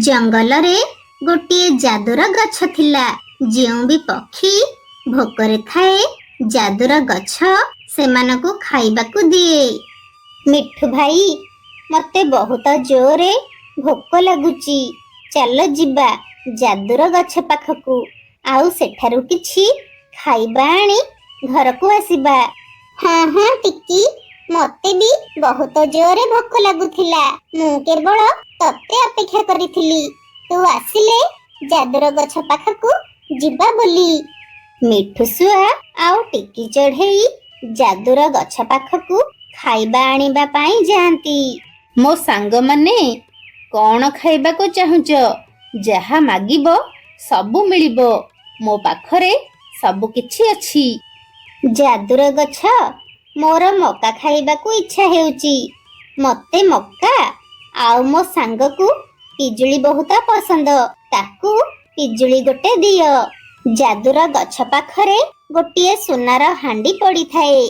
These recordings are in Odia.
ଜଙ୍ଗଲରେ ଗୋଟିଏ ଯାଦୁର ଗଛ ଥିଲା। ଯେଉଁ ବି ପକ୍ଷୀ ଭୋକରେ ଥାଏ, ଯାଦୁର ଗଛ ସେମାନଙ୍କୁ ଖାଇବାକୁ ଦିଏ। ମିଠୁ ଭାଇ, ମତେ ବହୁତ ଜୋରେ ଭୋକ ଲାଗୁଛି। ଚାଲ ଯିବା ଯାଦୁର ଗଛ ପାଖକୁ, ଆଉ ସେଠାରୁ କିଛି ଖାଇବା ଆଣି ଘରକୁ ଆସିବା। ହଁ ହଁ ଟିକି, ମତେ ବି ବହୁତ ଜୋରେ ଭୋକ ଲାଗୁଥିଲା। ମୁଁ କେବଳ ତତେ ଅପେକ୍ଷା କରିଥିଲି, ତୁ ଆସିଲେ ଯାଦୁର ଗଛ ପାଖକୁ ଯିବା ବୋଲି। ମିଠୁ ଶୁଆ ଆଉ ଟିକି ଚଢ଼େଇ ଯାଦୁର ଗଛ ପାଖକୁ ଖାଇବା ଆଣିବା ପାଇଁ ଯାଆନ୍ତି। ମୋ ସାଙ୍ଗମାନେ, କଣ ଖାଇବାକୁ ଚାହୁଁଛ? ଯାହା ମାଗିବ ସବୁ ମିଳିବ। ମୋ ପାଖରେ ସବୁ କିଛି ଅଛି। ଯାଦୁର ଗଛ, ମୋର ମକା ଖାଇବାକୁ ଇଚ୍ଛା ହେଉଛି। ମତେ ମକା ଆଉ ମୋ ସାଙ୍ଗକୁ ପିଜୁଳି ବହୁତ ପସନ୍ଦ। ତାକୁ ପିଜୁଳି ଗୋଟେ ଦିଅ। ଯାଦୁର ଗଛ ପାଖରେ ଗୋଟିଏ ସୁନାର ହାଣ୍ଡି ପଡ଼ିଥାଏ।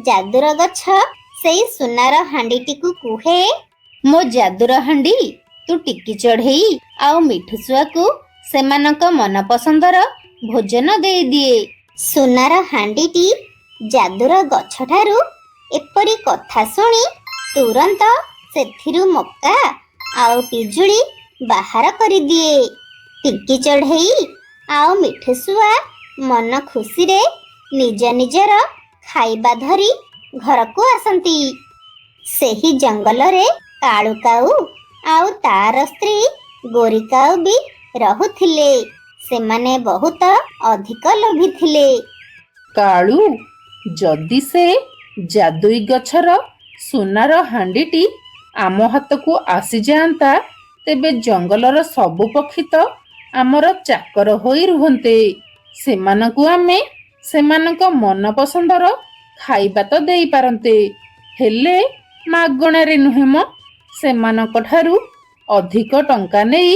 ଯାଦୁର ଗଛ ସେଇ ସୁନାର ହାଣ୍ଡିଟିକୁ କୁହେ, ମୋ ଯାଦୁର ହାଣ୍ଡି, ତୁ ଟିକି ଚଢ଼େଇ ଆଉ ମିଠୁ ଶୁଆକୁ ସେମାନଙ୍କ ମନପସନ୍ଦର ଭୋଜନ ଦେଇଦିଏ। ସୁନାର ହାଣ୍ଡିଟି ଯାଦୁର ଗଛଠାରୁ ଏପରି କଥା ଶୁଣି ତୁରନ୍ତ ସେଥିରୁ ମକା ଆଉ ପିଜୁଳି ବାହାର କରିଦିଏ। ଟିକି ଚଢ଼େଇ ଆଉ ମିଠୁ ଶୁଆ ମନ ଖୁସିରେ ନିଜ ନିଜର ଖାଇବା ଧରି ଘରକୁ ଆସନ୍ତି। ସେହି ଜଙ୍ଗଲରେ କାଳୁ କାଉ ଆଉ ତାର ସ୍ତ୍ରୀ ଗୋରି କାଉ ବି ରହୁଥିଲେ। ସେମାନେ ବହୁତ ଅଧିକ ଲୋଭୀ ଥିଲେ। କାଳୁ, ଯଦି ସେ ଯାଦୁଇ ଗଛର ସୁନାର ହାଣ୍ଡିଟି ଆମ ହାତକୁ ଆସିଯାଆନ୍ତା, ତେବେ ଜଙ୍ଗଲର ସବୁ ପକ୍ଷୀ ତ ଆମର ଚାକର ହୋଇ ରୁହନ୍ତେ। ସେମାନଙ୍କୁ ଆମେ ସେମାନଙ୍କ ମନପସନ୍ଦର ଖାଇବା ତ ଦେଇପାରନ୍ତେ, ହେଲେ ମାଗଣାରେ ନୁହେଁ ମ, ସେମାନଙ୍କ ଠାରୁ ଅଧିକ ଟଙ୍କା ନେଇ।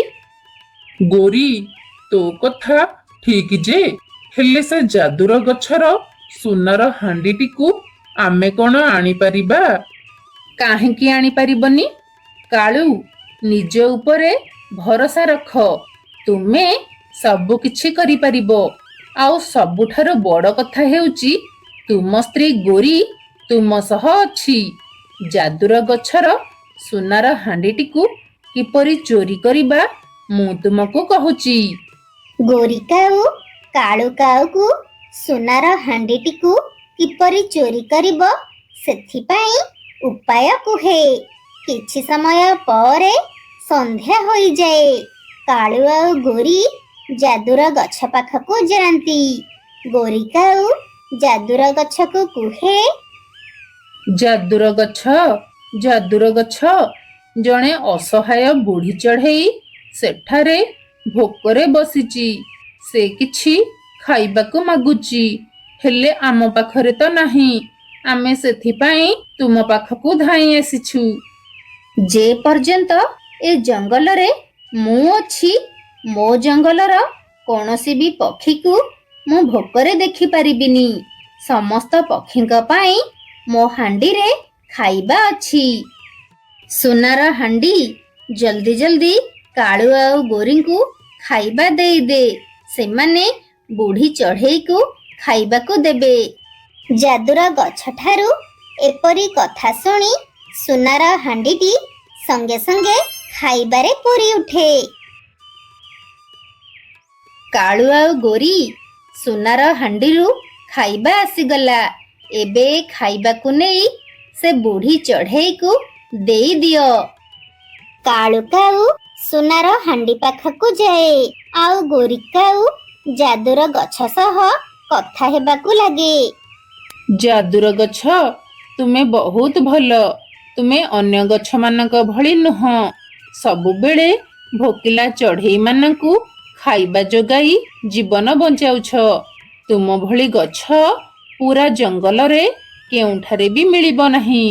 ଗୋରି, ତୋ କଥା ଠିକ ଯେ, ହେଲେ ସେ ଯାଦୁର ଗଛର ସୁନାର ହାଣ୍ଡିଟିକୁ ଆମେ କଣ ଆଣିପାରିବା? କାହିଁକି ଆଣିପାରିବନି? କାଳୁ, ନିଜ ଉପରେ ଭରସା ରଖ। ତୁମେ ସବୁ କିଛି କରିପାରିବ। ଆଉ ସବୁଠାରୁ ବଡ଼ କଥା ହେଉଛି, ତୁମ ସ୍ତ୍ରୀ ଗୋରି ତୁମ ସହ ଅଛି। ଯାଦୁର ଗଛର ସୁନାର ହାଣ୍ଡିଟିକୁ କିପରି ଚୋରି କରିବା, ମୁଁ ତୁମକୁ କହୁଛି। ଗୋରି କାଉ କାଳୁ କାଉକୁ ସୁନାର ହାଣ୍ଡିଟିକୁ କିପରି ଚୋରି କରିବ, ସେଥିପାଇଁ ଉପାୟ କୁହେ। କିଛି ସମୟ ପରେ ସନ୍ଧ୍ୟା ହୋଇଯାଏ। କାଳୁ ଆଉ ଗୋରି ଯାଦୁର ଗଛ ପାଖକୁ ଯାଆନ୍ତି। ଗୋରି କାଉ ଯାଦୁର ଗଛକୁ କୁହେ, ଯାଦୁର ଗଛ, ଯାଦୁର ଗଛ, ଜଣେ ଅସହାୟ ବୁଢ଼ୀ ଚଢ଼େଇ ସେଠାରେ ଭୋକରେ ବସିଛି। ସେ କିଛି ଖାଇବାକୁ ମାଗୁଛି, ହେଲେ ଆମ ପାଖରେ ତ ନାହିଁ। ଆମେ ସେଥିପାଇଁ ତୁମ ପାଖକୁ ଧାଇଁ ଆସିଛୁ। ଯେ ପର୍ଯ୍ୟନ୍ତ ଏ ଜଙ୍ଗଲରେ ମୁଁ ଅଛି, ମୋ ଜଙ୍ଗଲର କୌଣସି ବି ପକ୍ଷୀକୁ ମୁଁ ଭୋକରେ ଦେଖିପାରିବିନି। ସମସ୍ତ ପକ୍ଷୀଙ୍କ ପାଇଁ ମୋ ହାଣ୍ଡିରେ ଖାଇବା ଅଛି। ସୁନାର ହାଣ୍ଡି, ଜଲ୍ଦି ଜଲ୍ଦି କାଳୁ ଆଉ ଗୋରିଙ୍କୁ ଖାଇବା ଦେଇଦେ। ସେମାନେ ବୁଢ଼ୀ ଚଢ଼େଇକୁ ଖାଇବାକୁ ଦେବେ। ଯାଦୁର ଗଛଠାରୁ ଏପରି କଥା ଶୁଣି ସୁନାର ହାଣ୍ଡିଟି ସଙ୍ଗେ ସଙ୍ଗେ ଖାଇବାରେ ପୂରି ଉଠେ। କାଳୁ ଆଉ ଗୋରି, ସୁନାର ହାଣ୍ଡିରୁ ଖାଇବା ଆସିଗଲା। ଏବେ ଖାଇବାକୁ ନେଇ ସେ ବୁଢ଼ୀ ଚଢ଼େଇକୁ ଦେଇଦିଅ। କାଳୁ କାଉ ସୁନାର ହାଣ୍ଡି ପାଖକୁ ଯାଏ, ଆଉ ଗୋରି କାଉ ଯାଦୁର ଗଛ ସହ କଥା ହେବାକୁ ଲାଗେ। ଯାଦୁର ଗଛ, ତୁମେ ବହୁତ ଭଲ। ତୁମେ ଅନ୍ୟ ଗଛମାନଙ୍କ ଭଳି ନୁହଁ। ସବୁବେଳେ ଭୋକିଲା ଚଢ଼େଇମାନଙ୍କୁ ଖାଇବା ଯୋଗାଇ ଜୀବନ ବଞ୍ଚାଉଛ। ତୁମ ଭଳି ଗଛ ପୁରା ଜଙ୍ଗଲରେ କେଉଁଠାରେ ବି ମିଳିବ ନାହିଁ।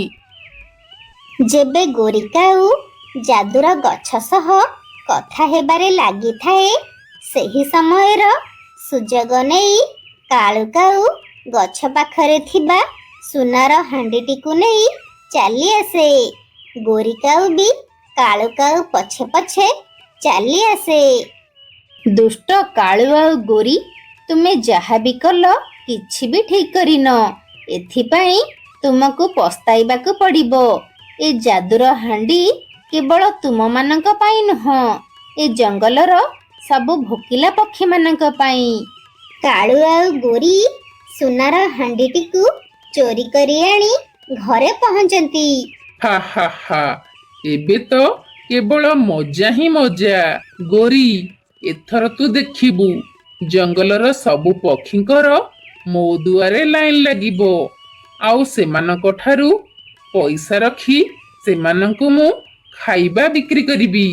ଯେବେ ଗୋରି କାଉ ଯାଦୁର ଗଛ ସହ କଥା ହେବାରେ ଲାଗିଥାଏ, ସେହି ସମୟର ସୁଯୋଗ ନେଇ କାଳୁ କାଉ ଗଛ ପାଖରେ ଥିବା ସୁନାର ହାଣ୍ଡିଟିକୁ ନେଇ ଚାଲି ଆସେ। ଗୋରି କାଉ ବି କାଳୁ କାଉ ପଛେ ପଛେ ଚାଲି ଆସେ। ଦୁଷ୍ଟ କାଳୁ ଆଉ ଗୋରି, ତୁମେ ଯାହା ବି କଲ କିଛି ବି ଠିକ୍ କରିନ। ଏଥିପାଇଁ ତୁମକୁ ପସ୍ତାଇବାକୁ ପଡ଼ିବ। ଏ ଯାଦୁର ହାଣ୍ଡି କେବଳ ତୁମମାନଙ୍କ ପାଇଁ ନୁହଁ, ଏ ଜଙ୍ଗଲର ସବୁ ଭୋକିଲା ପକ୍ଷୀମାନଙ୍କ ପାଇଁ। କାଳୁ ଆଉ ଗୋରି ସୁନାର ହାଣ୍ଡିଟିକୁ ଚୋରି କରି ଆଣି ଘରେ ପହଞ୍ଚନ୍ତି। ହା ହା ହା, ଏବେ ତ କେବଳ ମଜା ହିଁ ମଜା। ଗୋରି, ଏଥର ତୁ ଦେଖିବୁ ଜଙ୍ଗଲର ସବୁ ପକ୍ଷୀଙ୍କର ମୋ ଦୁଆରେ ଲାଇନ ଲାଗିବ, ଆଉ ସେମାନଙ୍କ ଠାରୁ ପଇସା ରଖି ସେମାନଙ୍କୁ ମୁଁ ଖାଇବା ବିକ୍ରି କରିବି।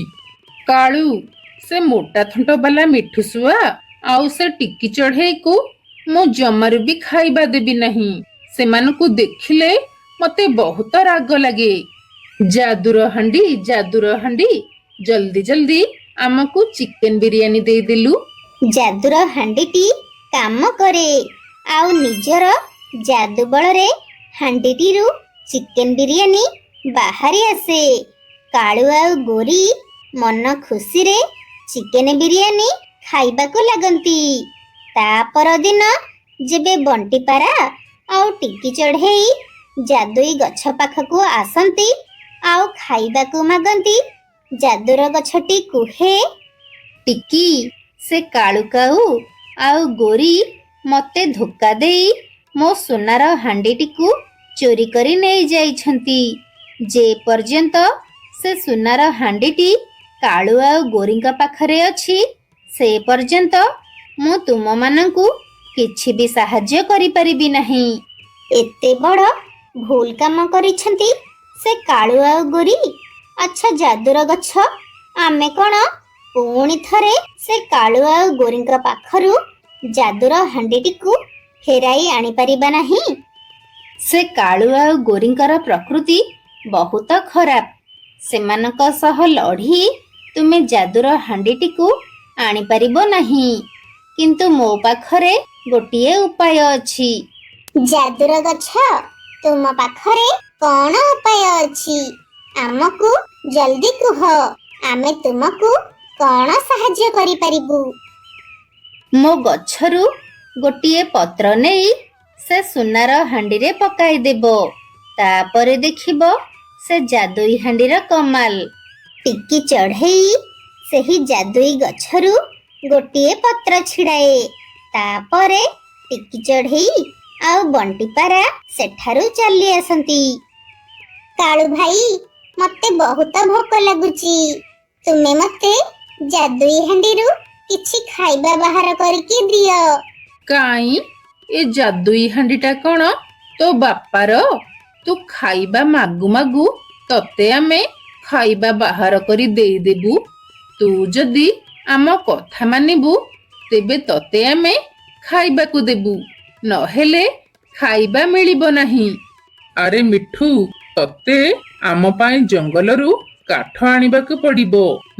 କାଳୁ, ସେ ମୋଟା ଥଣ୍ଟ ବାଲା ମିଠୁ ଶୁଆ ଆଉ ସେ ଟିକି ଚଢ଼େଇକୁ ମୁଁ ଜମାରୁ ବି ଖାଇବା ଦେବି ନାହିଁ। ସେମାନଙ୍କୁ ଦେଖିଲେ ମତେ ବହୁତ ରାଗ ଲାଗେ। ଯାଦୁର ହାଣ୍ଡି, ଯାଦୁର ହାଣ୍ଡି, ଜଲ୍ଦି ଜଲ୍ଦି ଆମକୁ ଚିକେନ ବିରିୟାନୀ ଦେଇଦେଲୁ। ଯାଦୁର ହାଣ୍ଡିଟି କାମ କରେ, ଆଉ ନିଜର ଯାଦୁ ବଳରେ ହାଣ୍ଡିଟିରୁ ଚିକେନ ବିରିୟାନୀ ବାହାରି ଆସେ। କାଳୁ ଆଉ ଗୋରି ମନ ଖୁସିରେ ଚିକେନ ବିରିୟାନୀ ଖାଇବାକୁ ଲାଗନ୍ତି। ତା ପରଦିନ ଯେବେ ବଣ୍ଟିପାରା ଆଉ ଟିକି ଚଢ଼େଇ ଯାଦୁଇ ଗଛ ପାଖକୁ ଆସନ୍ତି ଆଉ ଖାଇବାକୁ ମାଗନ୍ତି, ଯାଦୁର ଗଛଟି କୁହେ, ଟିକି, ସେ କାଳୁ କାଉ ଆଉ ଗୋରି ମତେ ଧୋକା ଦେଇ ମୋ ସୁନାର ହାଣ୍ଡିଟିକୁ ଚୋରି କରି ନେଇ ଯାଇଛନ୍ତି। ଯେ ପର୍ଯ୍ୟନ୍ତ ସେ ସୁନାର ହାଣ୍ଡିଟି କାଳୁ ଆଉ ଗୋରିଙ୍କ ପାଖରେ ଅଛି, ସେ ପର୍ଯ୍ୟନ୍ତ ମୁଁ ତୁମମାନଙ୍କୁ କିଛି ବି ସାହାଯ୍ୟ କରିପାରିବି ନାହିଁ। ଏତେ ବଡ଼ ଭୁଲ କାମ କରିଛନ୍ତି ସେ କାଳୁ ଆଉ ଗୋରି। ଆଚ୍ଛା ଯାଦୁର ଗଛ, ଆମେ କ'ଣ ପୁଣି ଥରେ ସେ କାଳୁ ଆଉ ଗୋରିଙ୍କ ପାଖରୁ ଯାଦୁର ହାଣ୍ଡିଟିକୁ ଫେରାଇ ଆଣିପାରିବା ନାହିଁ? ସେ କାଳୁ ଆଉ ଗୋରିଙ୍କର ପ୍ରକୃତି ବହୁତ ଖରାପ। ସେମାନଙ୍କ ସହ ଲଢ଼ି ତୁମେ ଯାଦୁର ହାଣ୍ଡିଟିକୁ ଆଣିପାରିବ ନାହିଁ। କିନ୍ତୁ ମୋ ପାଖରେ ଗୋଟିଏ ଉପାୟ ଅଛି। ଯାଦୁର ଗଛ, ତୁମ ପାଖରେ କ'ଣ ଉପାୟ ଅଛି? ଆମକୁ ଜଲ୍ଦି କୁହ, ଆମେ ତୁମକୁ କ'ଣ ସାହାଯ୍ୟ କରିପାରିବୁ? ମୋ ଗଛରୁ ଗୋଟିଏ ପତ୍ର ନେଇ ସେ ସୁନାର ହାଣ୍ଡିରେ ପକାଇଦେବ। ତାପରେ ଦେଖିବ ସେ ଯାଦୁଇ ହାଣ୍ଡିର କମାଲ। ଟିକି ଚଢ଼େଇ ସେହି ଯାଦୁଇ ଗଛରୁ ଗୋଟିଏ ପତ୍ର ଛିଡ଼ାଏ। ତାପରେ ଟିକି ଚଢ଼େଇ ଆଉ ବଣ୍ଟିପାରା ସେଠାରୁ ଚାଲି ଆସନ୍ତି। କାଳୁ ଭାଇ, ମତେ ବହୁତ ଭୋକ ଲାଗୁଛି। ତୁମେ ମତେ ଯାଦୁଇ ହାଣ୍ଡିରୁ କିଛି ଖାଇବା ବାହାର କରିକି ଦିଅ। କାଇଁ, ଏ ଯାଦୁଇ ହାଣ୍ଡିଟା କ'ଣ ତୋ ବାପାର? ତୁ ଖାଇବା ମାଗୁ ମାଗୁ ତତେ ଆମେ ଖାଇବା ବାହାର କରି ଦେଇଦେବୁ। ତୁ ଯଦି ଆମ କଥା ମାନିବୁ, ତେବେ ତତେ ଆମେ ଖାଇବାକୁ ଦେବୁ, ନହେଲେ ଖାଇବା ମିଳିବ ନାହିଁ। ଆରେ ମିଠୁ, ତତେ ଆମ ପାଇଁ ଜଙ୍ଗଲରୁ କାଠ ଆଣିବାକୁ ପଡ଼ିବ,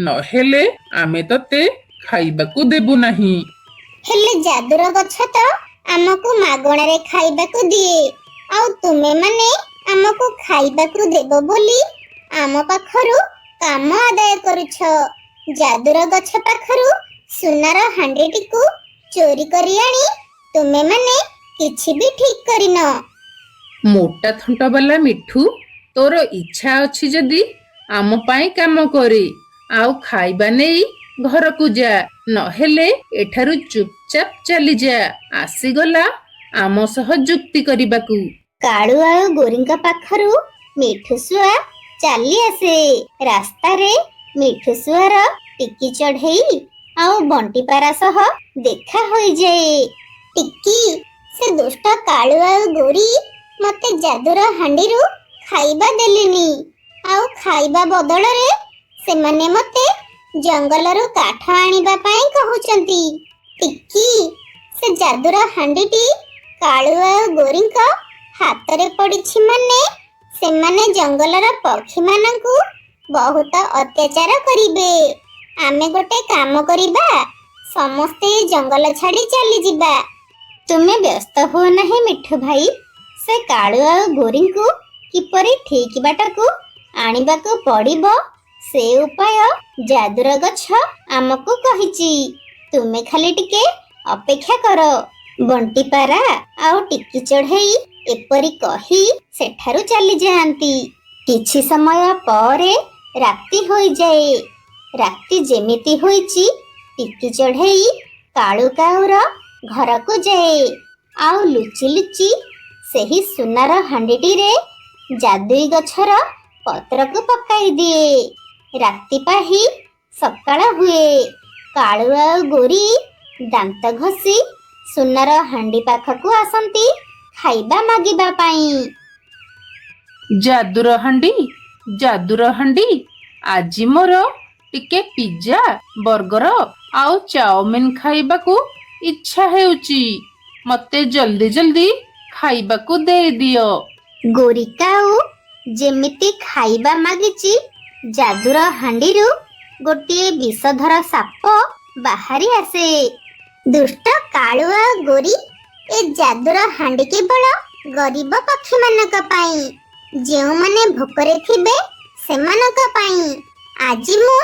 ନହେଲେ ଆମେ ତତେ ଖାଇବାକୁ ଦେବୁ ନାହିଁ। ହେଲେ ଯାଦୁର ଗଛ ତ ଆମକୁ ମାଗଣାରେ ଖାଇବାକୁ ଦିଏ, ଆଉ ତୁମେମାନେ ଆମକୁ ଖାଇବାକୁ ଦେବ ବୋଲି ଆମ ପାଖରୁ କାମ ଆଦାୟ କରୁଛ। ଯାଦୁର ଗଛ ପାଖରୁ ସୁନାର ହାଣ୍ଡିଟିକୁ ଚୋରି କରି ଆଣି ତୁମେମାନେ କିଛି ବି ଠିକ୍ କରିନ। ମୋଟା ଥଣ୍ଟ ବାଲା ମିଠୁ, ତୋର ଇଚ୍ଛା ଅଛି ଯଦି ଆମ ପାଇଁ କାମ କରେ, ଆଉ ଖାଇବା ନେଇ ଘରକୁ ଯା, ନହେଲେ ଏଠାରୁ ଚୁପଚାପ ଚାଲିଯା। ଆସିଗଲା ଆମ ସହ ଯୁକ୍ତି କରିବାକୁ। କାଳୁ ଆଉ ଗୋରିଙ୍କ ପାଖରୁ ମିଠୁ ଶୁଆ ଚାଲି ଆସେ। ରାସ୍ତାରେ ମିଠୁ ଶୁଆର ଟିକି ଚଢ଼େଇ ଆଉ ବଣ୍ଟିପାରା ସହ ଦେଖା ହୋଇଯାଏ। ଟିକି, ସେ ଦୁଷ୍ଟ କାଳୁ ଆଉ ଗୋରି ମତେ ଯାଦୁର ହାଣ୍ଡିରୁ ଖାଇବା ଦେଲେନି, ଆଉ ଖାଇବା ବଦଳରେ ସେମାନେ ମତେ ଜଙ୍ଗଲରୁ କାଠ ଆଣିବା ପାଇଁ କହୁଛନ୍ତି। ଟିକି, ସେ ଯାଦୁର ହାଣ୍ଡିଟି କାଳୁ ଆଉ ଗୋରିଙ୍କ ହାତରେ ପଡ଼ିଛି ମାନେ ସେମାନେ ଜଙ୍ଗଲର ପକ୍ଷୀମାନଙ୍କୁ ବହୁତ ଅତ୍ୟାଚାର କରିବେ। ଆମେ ଗୋଟେ କାମ କରିବା, ସମସ୍ତେ ଜଙ୍ଗଲ ଛାଡ଼ି ଚାଲିଯିବା। ତୁମେ ବ୍ୟସ୍ତ ହୁଅ ନାହିଁ ମିଠୁ ଭାଇ। ସେ କାଳୁ ଆଉ ଗୋରିଙ୍କୁ କିପରି ଠିକ୍ ବାଟକୁ ଆଣିବାକୁ ପଡ଼ିବ ସେ ଉପାୟ ଯାଦୁର ଗଛ ଆମକୁ କହିଛି। ତୁମେ ଖାଲି ଟିକେ ଅପେକ୍ଷା କର। ବଣ୍ଟିପାରା ଆଉ ଟିକି ଚଢ଼େଇ ଏପରି କହି ସେଠାରୁ ଚାଲିଯାଆନ୍ତି। କିଛି ସମୟ ପରେ ରାତି ହୋଇଯାଏ। ରାତି ଯେମିତି ହୋଇଛି ଟିକି ଚଢ଼େଇ କାଳୁ କାଉର ଘରକୁ ଯାଏ ଆଉ ଲୁଚି ଲୁଚି ସେହି ସୁନାର ହାଣ୍ଡିଟିରେ ଯାଦୁଇ ଗଛର ପତ୍ରକୁ ପକାଇ ଦିଏ। ରାତି ପାହି ସକାଳ ହୁଏ। କାଳୁ ଆଉ ଗୋରି ଦାନ୍ତ ଘଷି ସୁନାର ହାଣ୍ଡି ପାଖକୁ ଆସନ୍ତି ଖାଇବା ମାଗିବା ପାଇଁ। ଯାଦୁର ହାଣ୍ଡି, ଆଜି ମୋର ଟିକେ ପିଜା, ବର୍ଗର ଆଉ ଚାଓମିନ ଖାଇବାକୁ ଇଚ୍ଛା ହେଉଛି। ମତେ ଜଲ୍ଦି ଜଲ୍ଦି ଖାଇବାକୁ ଦେଇଦିଅ। ଗୋରି କାଉ ଯେମିତି ଖାଇବା ମାଗିଛି, ଯାଦୁର ହାଣ୍ଡିରୁ ଗୋଟିଏ ବିଷଧର ସାପ ବାହାରି ଆସେ। ଦୁଷ୍ଟ କାଳୁ ଆଉ ଗୋରି, ଏ ଯାଦୁର ହାଣ୍ଡି କେବଳ ଗରିବ ପକ୍ଷୀମାନଙ୍କ ପାଇଁ, ଯେଉଁମାନେ ଭୋକରେ ଥିବେ ସେମାନଙ୍କ ପାଇଁ। ଆଜି ମୁଁ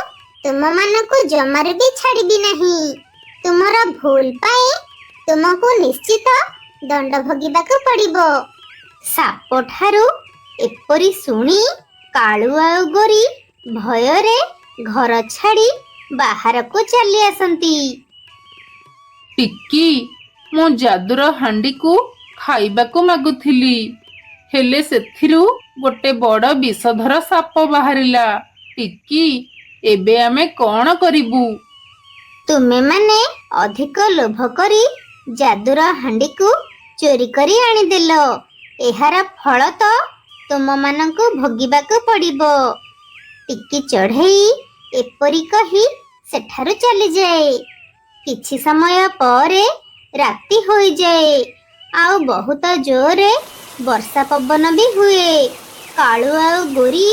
ତୁମମାନଙ୍କୁ ଜମାରୁ ବି ଛାଡ଼ିବି ନାହିଁ। ତୁମର ଭୁଲ ପାଇଁ ତୁମକୁ ନିଶ୍ଚିତ ଦଣ୍ଡ ଭୋଗିବାକୁ ପଡ଼ିବ। ସାପଠାରୁ ଏପରି ଶୁଣି କାଳୁ ଆଉ ଗୋରି ଭୟରେ ଘର ଛାଡ଼ି ବାହାରକୁ ଚାଲି ଆସନ୍ତି। ଟିକି, ମୁଁ ଯାଦୁର ହାଣ୍ଡିକୁ ଖାଇବାକୁ ମାଗୁଥିଲି, ହେଲେ ସେଥିରୁ ଗୋଟେ ବଡ଼ ବିଷଧର ସାପ ବାହାରିଲା। ଟିକି, ଏବେ ଆମେ କଣ କରିବୁ? ତୁମେମାନେ ଅଧିକ ଲୋଭ କରି ଯାଦୁର ହାଣ୍ଡିକୁ ଚୋରି କରି ଆଣିଦେଲ। ଏହାର ଫଳ ତ ତୁମମାନଙ୍କୁ ଭୋଗିବାକୁ ପଡ଼ିବ। ଟିକି ଚଢ଼େଇ ଏପରି କହି ସେଠାରୁ ଚାଲିଯାଏ। କିଛି ସମୟ ପରେ ରାତି ହୋଇଯାଏ ଆଉ ବହୁତ ଜୋରରେ ବର୍ଷା ପବନ ବି ହୁଏ। କାଳୁ ଆଉ ଗୋରି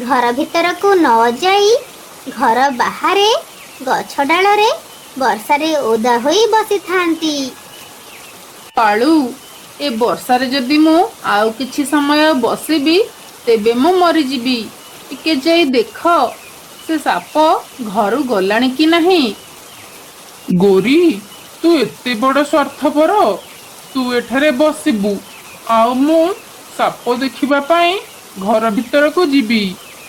ଘର ଭିତରକୁ ନ ଯାଇ ଘର ବାହାରେ ଗଛ ଡାଳରେ ବର୍ଷାରେ ଓଦା ହୋଇ ବସିଥାନ୍ତି। କାଳୁ, ଏ ବର୍ଷାରେ ଯଦି ମୁଁ ଆଉ କିଛି ସମୟ ବସିବି ତେବେ ମୁଁ ମରିଯିବି। ଟିକେ ଯାଇ ଦେଖ, ସେ ସାପ ଘରୁ ଗଲାଣି କି ନାହିଁ। ଗୋରି, ତୁ ଏତେ ବଡ଼ ସ୍ୱାର୍ଥପର? ତୁ ଏଠାରେ ବସିବୁ ଆଉ ମୁଁ ସାପ ଦେଖିବା ପାଇଁ ଘର ଭିତରକୁ ଯିବି।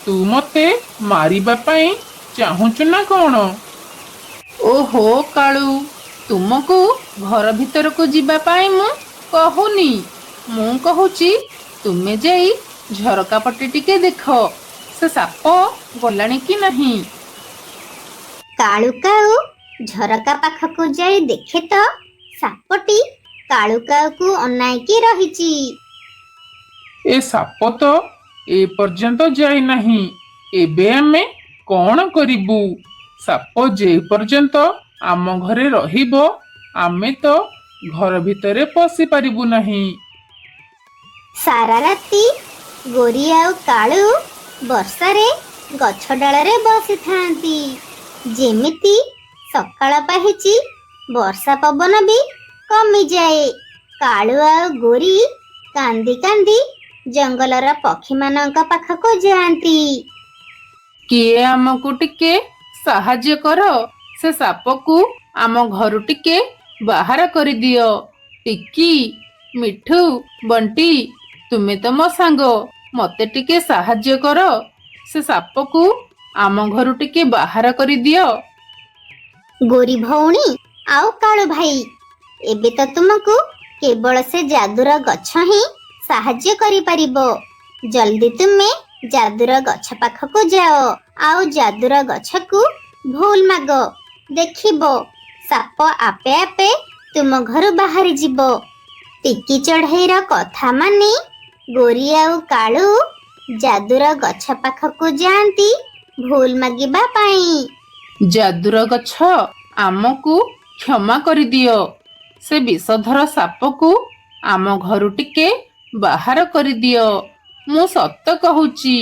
ତୁ ମତେ ମାରିବା ପାଇଁ ଚାହୁଁଛୁ ନା କଣ? ଓହୋ କାଳୁ, ତୁମକୁ ଘର ଭିତରକୁ ଯିବା ପାଇଁ ମୁଁ କହୁନି। ମୁଁ କହୁଛି ତୁମେ ଯାଇ ଝରକା ପଟେ ଟିକେ ଦେଖ, ସେ ସାପ ଗଲାଣି କି ନାହିଁ। କାଳୁ କାଉ ଝରକା ପାଖକୁ ଯାଇ ଦେଖେ ତ ସାପଟି କାଳୁ କାଉକୁ ଅନାଇକି ରହିଛି। ଏ ସାପ ତ ଏ ପର୍ଯ୍ୟନ୍ତ ଯାଇନାହିଁ। ଏବେ ଆମେ କଣ କରିବୁ? ସାପ ଯେ ପର୍ଯ୍ୟନ୍ତ ଆମ ଘରେ ରହିବ, ଆମେ ତ ଘର ଭିତରେ ପଶି ପାରିବୁ ନାହିଁ। ସାରା ରାତି ଗୋରି ଆଉ କାଳୁ ବର୍ଷାରେ ଗଛ ଡାଳରେ ବସିଥାନ୍ତି। ଯେମିତି ସକାଳ ପାହିଛି ବର୍ଷା ପବନ ବି କମିଯାଏ। କାଳୁ ଆଉ ଗୋରି କାନ୍ଦି କାନ୍ଦି ଜଙ୍ଗଲର ପକ୍ଷୀମାନଙ୍କ ପାଖକୁ ଯାଆନ୍ତି। କିଏ ଆମକୁ ଟିକେ ସାହାଯ୍ୟ କର, ସେ ସାପକୁ ଆମ ଘରୁ ଟିକେ ବାହାର କରିଦିଅ। ଟିକି, ମିଠୁ, ବଣ୍ଟି, ତୁମେ ତ ମୋ ସାଙ୍ଗ, ମତେ ଟିକେ ସାହାଯ୍ୟ କର, ସେ ସାପକୁ ଆମ ଘରୁ ଟିକେ ବାହାର କରିଦିଅ। ଗୋରି ଭଉଣୀ ଆଉ କାଳୁ ଭାଇ, ଏବେ ତ ତୁମକୁ କେବଳ ସେ ଯାଦୁର ଗଛ ହିଁ ସାହାଯ୍ୟ କରିପାରିବ। ଜଲ୍ଦି ତୁମେ ଯାଦୁର ଗଛ ପାଖକୁ ଯାଅ ଆଉ ଯାଦୁର ଗଛକୁ ଭୁଲ ମାଗ। ଦେଖିବ ସାପ ଆପେ ଆପେ ତୁମ ଘରୁ ବାହାରି ଯିବ। ଟିକି ଚଢ଼େଇର କଥା ମାନି ଗୋରି ଆଉ କାଳୁ ଯାଦୁର ଗଛ ପାଖକୁ ଯାଆନ୍ତି ଭୁଲ ମାଗିବା ପାଇଁ। ଯାଦୁର ଗଛ, ଆମକୁ କ୍ଷମା କରିଦିଅ। ସେ ବିଷଧର ସାପକୁ ଆମ ଘରୁ ଟିକେ ବାହାର କରିଦିଅ। ମୁଁ ସତ କହୁଛି,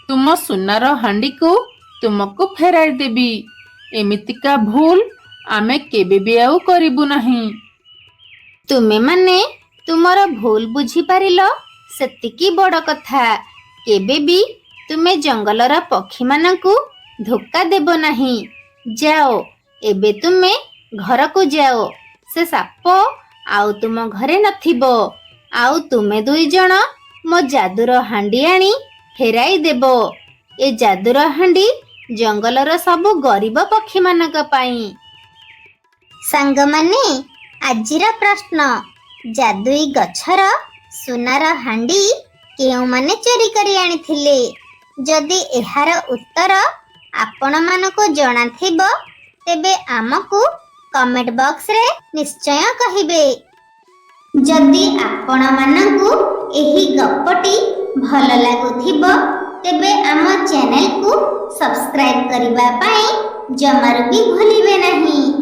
ତୁମ ସୁନାର ହାଣ୍ଡିକୁ ତୁମକୁ ଫେରାଇ ଦେବି। ଏମିତିକା ଭୁଲ ଆମେ କେବେ ବି ଆଉ କରିବୁ ନାହିଁ। ତୁମେମାନେ ତୁମର ଭୁଲ ବୁଝିପାରିଲ, ସେତିକି ବଡ଼ କଥା। କେବେ ବି ତୁମେ ଜଙ୍ଗଲର ପକ୍ଷୀମାନଙ୍କୁ ଧୋକା ଦେବ ନାହିଁ। ଯାଅ, ଏବେ ତୁମେ ଘରକୁ ଯାଅ। ସେ ସାପ ଆଉ ତୁମ ଘରେ ନଥିବ। ଆଉ ତୁମେ ଦୁଇ ଜଣ ମୋ ଯାଦୁର ହାଣ୍ଡି ଆଣି ଫେରାଇ ଦେବ। ଏ ଯାଦୁର ହାଣ୍ଡି ଜଙ୍ଗଲର ସବୁ ଗରିବ ପକ୍ଷୀମାନଙ୍କ ପାଇଁ। ସାଙ୍ଗମାନେ, ଆଜିର ପ୍ରଶ୍ନ, ଯାଦୁଇ ଗଛର ସୁନାର ହାଣ୍ଡି କେଉଁମାନେ ଚୋରି କରି ଆଣିଥିଲେ? ଯଦି ଏହାର ଉତ୍ତର ଆପଣମାନଙ୍କୁ ଜଣାଥିବ, ତେବେ ଆମକୁ କମେଣ୍ଟ ବକ୍ସରେ ନିଶ୍ଚୟ କହିବେ। ଯଦି ଆପଣମାନଙ୍କୁ ଏହି ଗପଟି ଭଲ ଲାଗୁଥିବ, ତେବେ ଆମ ଚ୍ୟାନେଲକୁ ସବସ୍କ୍ରାଇବ୍ କରିବା ପାଇଁ ଜମାରୁ ବି ଭୁଲିବେ ନାହିଁ।